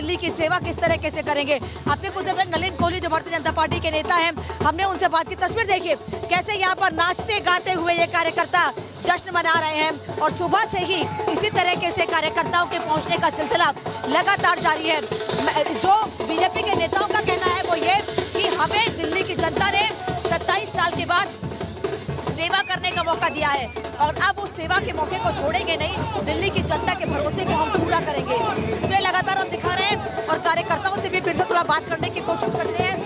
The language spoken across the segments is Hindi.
दिल्ली की सेवा किस तरीके से करेंगे। आपसे कुछ देर पहले नलिन कोहली जो भारतीय जनता पार्टी के नेता हैं, हमने उनसे बात की। तस्वीर देखिए कैसे यहाँ पर नाचते गाते हुए ये कार्यकर्ता जश्न मना रहे हैं और सुबह से ही इसी तरीके से कार्यकर्ताओं के पहुंचने का सिलसिला लगातार जारी है। जो बीजेपी के नेताओं का कहना है वो ये कि हमें दिल्ली की जनता ने 27 साल के बाद सेवा करने का मौका दिया है और अब उस सेवा के मौके को छोड़ेंगे नहीं, दिल्ली की जनता के भरोसे को हम पूरा करेंगे। इसलिए लगातार हम दिखा रहे हैं और कार्यकर्ताओं से भी फिर से थोड़ा बात करने की कोशिश करते हैं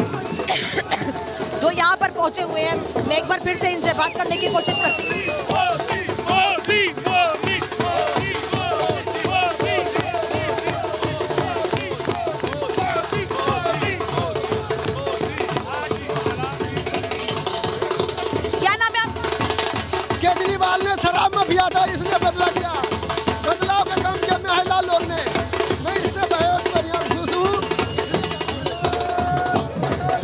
जो यहाँ पर पहुंचे हुए हैं। मैं एक बार फिर से इनसे बात करने की कोशिश करती हूँ। केजरीवाल ने शराब में पिया था इसलिए बदला किया। बदलाव का काम किया महिला लोग ने। मैं इससे बहुत बढ़िया खुश हूँ।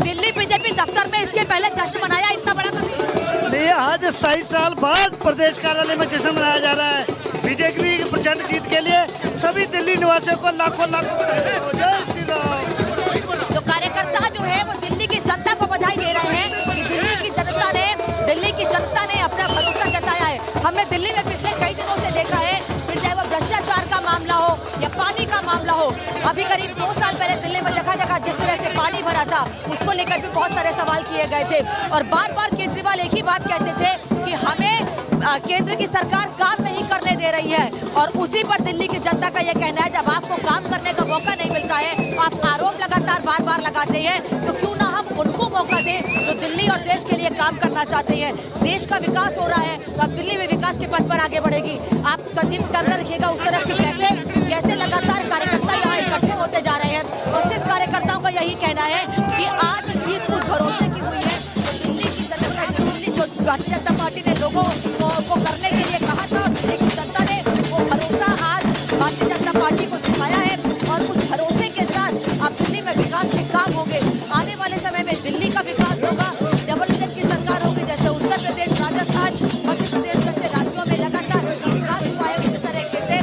दिल्ली बीजेपी दफ्तर में इसके पहले जश्न मनाया इतना बड़ा नहीं, आज 27 साल बाद प्रदेश कार्यालय में जश्न मनाया जा रहा है बीजेपी की प्रचंड जीत के लिए। सभी दिल्ली निवासियों को लाखों बधाई हो। जय श्री राम। तो कार्यकर्ता जो है वो दिल्ली की जनता को बधाई दे रहे हैं कि दिल्ली की जनता ने अपना भरोसा जताया है। हमने दिल्ली में पिछले कई दिनों से देखा है, फिर चाहे वो भ्रष्टाचार का मामला हो या पानी का मामला हो। अभी करीब 2 साल पहले दिल्ली में जगह जिस तरह से पानी भरा था उसको लेकर भी बहुत सारे सवाल किए गए थे और बार बार केजरीवाल एक ही बात कहते थे कि हमें केंद्र की सरकार काम नहीं करने दे रही है और उसी पर दिल्ली की जनता का यह कहना है जब आपको काम करने का मौका नहीं मिलता है, आप आरोप लगातार बार लगाते हैं, तो क्यों ना हम उनको मौका दें जो दिल्ली और देश के लिए काम करना चाहते हैं। देश का विकास हो रहा है तो अब दिल्ली में विकास के पथ पर आगे बढ़ेगी। आप सचिव करना रखिएगा उस तरफ की कैसे लगातार कार्यकर्ता यहाँ इकट्ठे होते जा रहे हैं और सिर्फ कार्यकर्ताओं का यही कहना है कि आज जीत उस भरोसे की हुई है दिल्ली जो भारतीय जनता पार्टी ने लोगों को करने के लिए कहा था, दिल्ली की जनता ने वो भरोसा आज भारतीय जनता पार्टी को दिखाया है और उस भरोसे के साथ अब दिल्ली में विकास के काम होंगे। आने वाले समय में दिल्ली का विकास होगा, जबरदस्त की सरकार होगी जैसे उत्तर प्रदेश, राजस्थान, मध्य प्रदेश जैसे राज्यों में लगातार विकास हुआ है। उस तरीके से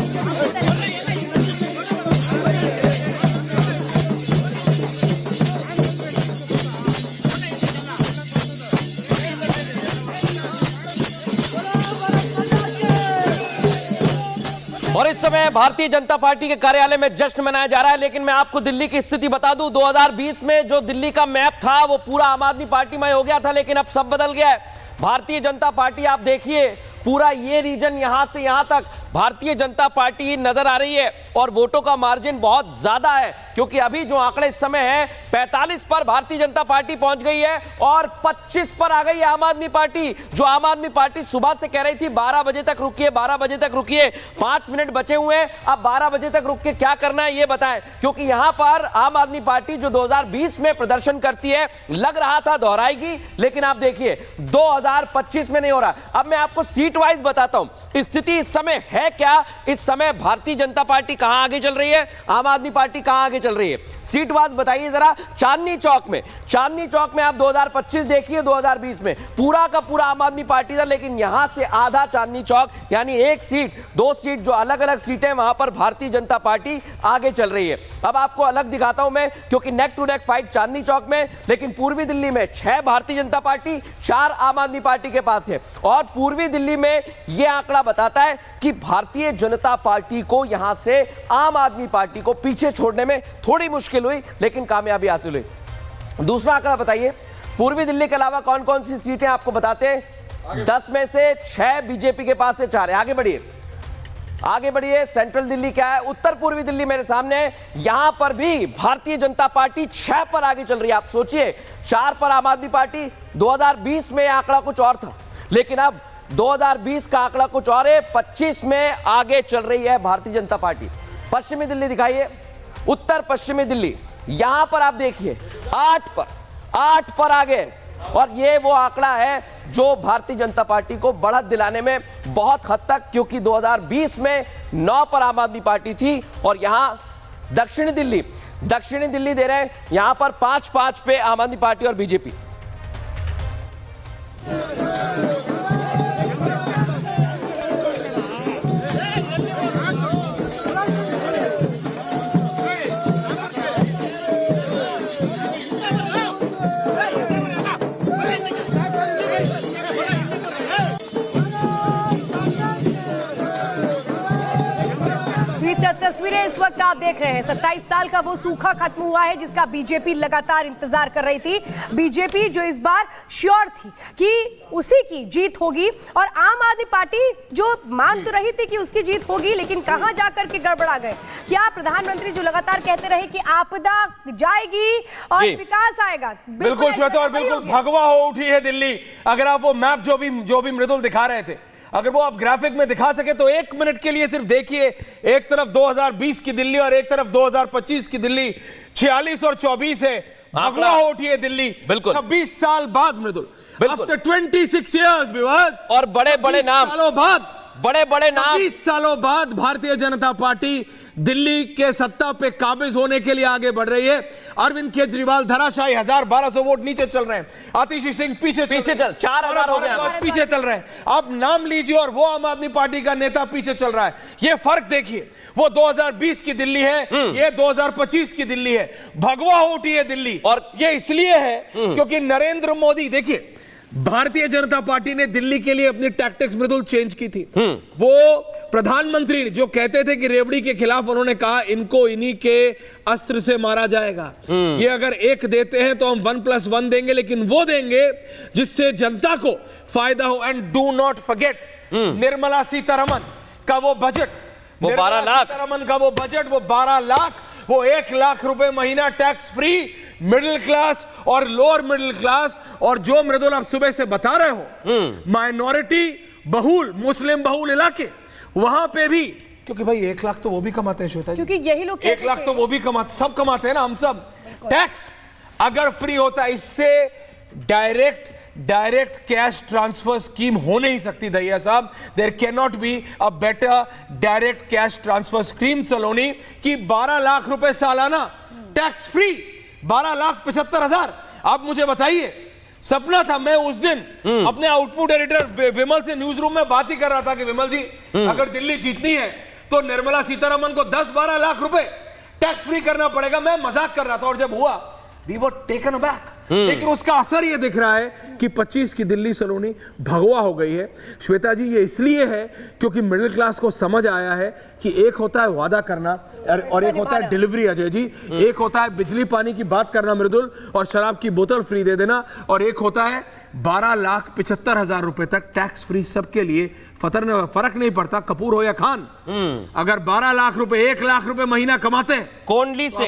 और इस समय भारतीय जनता पार्टी के कार्यालय में जश्न मनाया जा रहा है। लेकिन मैं आपको दिल्ली की स्थिति बता दूं, 2020 में जो दिल्ली का मैप था वो पूरा आम आदमी पार्टी में हो गया था, लेकिन अब सब बदल गया है। भारतीय जनता पार्टी, आप देखिए पूरा ये रीजन यहां से यहां तक भारतीय जनता पार्टी नजर आ रही है और वोटों का मार्जिन बहुत ज्यादा है क्योंकि अभी जो आंकड़े इस समय है 45 पर भारतीय जनता पार्टी पहुंच गई है और 25 पर आ गई है आम आदमी पार्टी। जो आम आदमी पार्टी सुबह से कह रही थी 12 बजे तक रुकिए, 12 बजे तक रुकिए, 5 मिनट बचे हुए हैं, अब 12 बजे तक रुक के क्या करना है ये बताएं, क्योंकि यहां पर आम आदमी पार्टी जो 2020 में प्रदर्शन करती है लग रहा था दोहराएगी, लेकिन आप देखिए 2025 में नहीं हो रहा। अब मैं आपको सीट वाइज बताता हूं स्थिति इस समय है क्या। इस समय भारतीय जनता पार्टी कहां आगे चल रही है, आम आदमी पार्टी कहां आगे चल रही है, सीट वाइज बताइए जरा। चांदनी चौक में आप 2025 देखिए, 2020 में पूरा का पूरा आम आदमी पार्टी था, लेकिन यहां से आधा चांदनी चौक यानी 1 सीट 2 सीट जो अलग अलग सीटें वहां पर भारतीय जनता पार्टी आगे चल रही है। अब आपको अलग दिखाता हूं मैं, क्योंकि neck to neck fight Chandni Chowk में, लेकिन पूर्वी दिल्ली में 6 भारतीय जनता पार्टी 4 आम आदमी पार्टी के पास है और पूर्वी दिल्ली में यह आंकड़ा बताता है कि भारतीय जनता पार्टी को यहां से आम आदमी पार्टी को पीछे छोड़ने में थोड़ी मुश्किल हुई, लेकिन कामयाबी हासिल हुई। दूसरा आंकड़ा बताइए, पूर्वी दिल्ली के अलावा कौन कौन सी सीटें आपको बताते हैं। 10 में से 6 बीजेपी के पास से 4 है। आगे बढ़िए। सेंट्रल दिल्ली क्या है, उत्तर पूर्वी दिल्ली मेरे सामने है, यहां पर भी भारतीय जनता पार्टी 6 पर आगे चल रही है। आप सोचिए 4 पर आम आदमी पार्टी, 2020 में आंकड़ा कुछ और था, लेकिन अब 2020 का आंकड़ा कुछ और है, 25 में आगे चल रही है भारतीय जनता पार्टी। पश्चिमी दिल्ली दिखाइए, उत्तर पश्चिमी दिल्ली, यहां पर आप देखिए 8 पर आगे, और ये वो आंकड़ा है जो भारतीय जनता पार्टी को बढ़त दिलाने में बहुत हद तक, क्योंकि 2020 में 9 पर आम आदमी पार्टी थी और यहां दक्षिणी दिल्ली दे रहे हैं, यहां पर 5-5 पे आम आदमी पार्टी और बीजेपी। आप देख रहे हैं 27 साल का वो सूखा खत्म हुआ है जिसका बीजेपी लगातार इंतजार कर रही थी। बीजेपी जो इस बार श्योर थी कि उसी की जीत होगी और आम आदमी पार्टी जो मान तो रही थी कि उसकी जीत होगी, लेकिन कहां जाकर के गड़बड़ा गए। क्या प्रधानमंत्री जो लगातार कहते रहे कि आपदा जाएगी और विकास आएगा, बिल्कुल श्वेता, और बिल्कुल भगवा हो उठी है दिल्ली। अगर आप वो मैप जो भी मृदुल दिखा रहे थे, अगर वो आप ग्राफिक में दिखा सके तो 1 मिनट के लिए सिर्फ देखिए। एक तरफ 2020 की दिल्ली और एक तरफ 2025 की दिल्ली। 46 और 24 है, भगवा हो उठी है दिल्ली। बिल्कुल 26 साल बाद मृदुल, बिल्कुल आफ्टर 26 इयर्स विवास, और बड़े बड़े नाम, सालों बाद, बड़े बड़े नाम, 20 सालों बाद भारतीय जनता पार्टी दिल्ली के सत्ता पे काबिज होने के लिए आगे बढ़ रही है। अरविंद केजरीवाल धराशायी 1000-1200 वोट नीचे चल रहे हैं। आतिशी सिंह पीछे चल 4000 हो गया, पीछे चल रहे हैं। आप नाम लीजिए और वो आम आदमी पार्टी का नेता पीछे चल रहा है। ये फर्क देखिए, वो 2020 की दिल्ली है, ये 2025 की दिल्ली है। भगवा हो उठी है दिल्ली, और ये इसलिए है क्योंकि नरेंद्र मोदी, देखिए भारतीय जनता पार्टी ने दिल्ली के लिए अपनी टैक्टिक्स मृदुल चेंज की थी। वो प्रधानमंत्री जो कहते थे कि रेवड़ी के खिलाफ, उन्होंने कहा इनको इन्हीं के अस्त्र से मारा जाएगा। ये अगर एक देते हैं तो हम 1+1 देंगे, लेकिन वो देंगे जिससे जनता को फायदा हो। And do not forget Nirmala Sitharaman का वो बजट, वो 12 लाख, सीतारमन का वो बजट, वो 12 लाख, वो 1 लाख रुपए महीना टैक्स फ्री मिडिल क्लास और लोअर मिडिल क्लास। और जो मृदुल आप सुबह से बता रहे हो, माइनॉरिटी बहुल, मुस्लिम बहुल इलाके, वहां पे भी, क्योंकि भाई 1 लाख तो वो भी कमाते हैं श्वेता, क्योंकि यही लोग 1 लाख तो वो भी कमाते, सब कमाते हैं ना, हम सब। टैक्स अगर फ्री होता, इससे डायरेक्ट कैश ट्रांसफर स्कीम हो नहीं सकती दैया साहब। There cannot be a better direct cash transfer scheme Saloni कि 12 लाख रुपए सालाना टैक्स फ्री, 12,75,000। आप मुझे बताइए, सपना था। मैं उस दिन अपने आउटपुट एडिटर विमल से न्यूज रूम में बात ही कर रहा था कि विमल जी, अगर दिल्ली जीतनी है तो निर्मला सीतारमन को 10-12 लाख रुपए टैक्स फ्री करना पड़ेगा। मैं मजाक कर रहा था, और जब हुआ वी वर टेकन अबैक। लेकिन उसका असर ये दिख रहा है कि 25 की दिल्ली सलोनी भगवा हो गई है। श्वेता जी, ये इसलिए है क्योंकि मिडिल क्लास को समझ आया है कि एक होता है वादा करना और एक होता है डिलीवरी। अजय जी, एक होता है बिजली पानी की बात करना मृदुल, और शराब की बोतल फ्री दे देना, और एक होता है 12,75,000 रुपए तक टैक्स फ्री सबके लिए। फर्क नहीं पड़ता कपूर हो या खान। अगर 12 लाख रुपए, 1 लाख रुपए महीना कमाते हैं, कोंडली से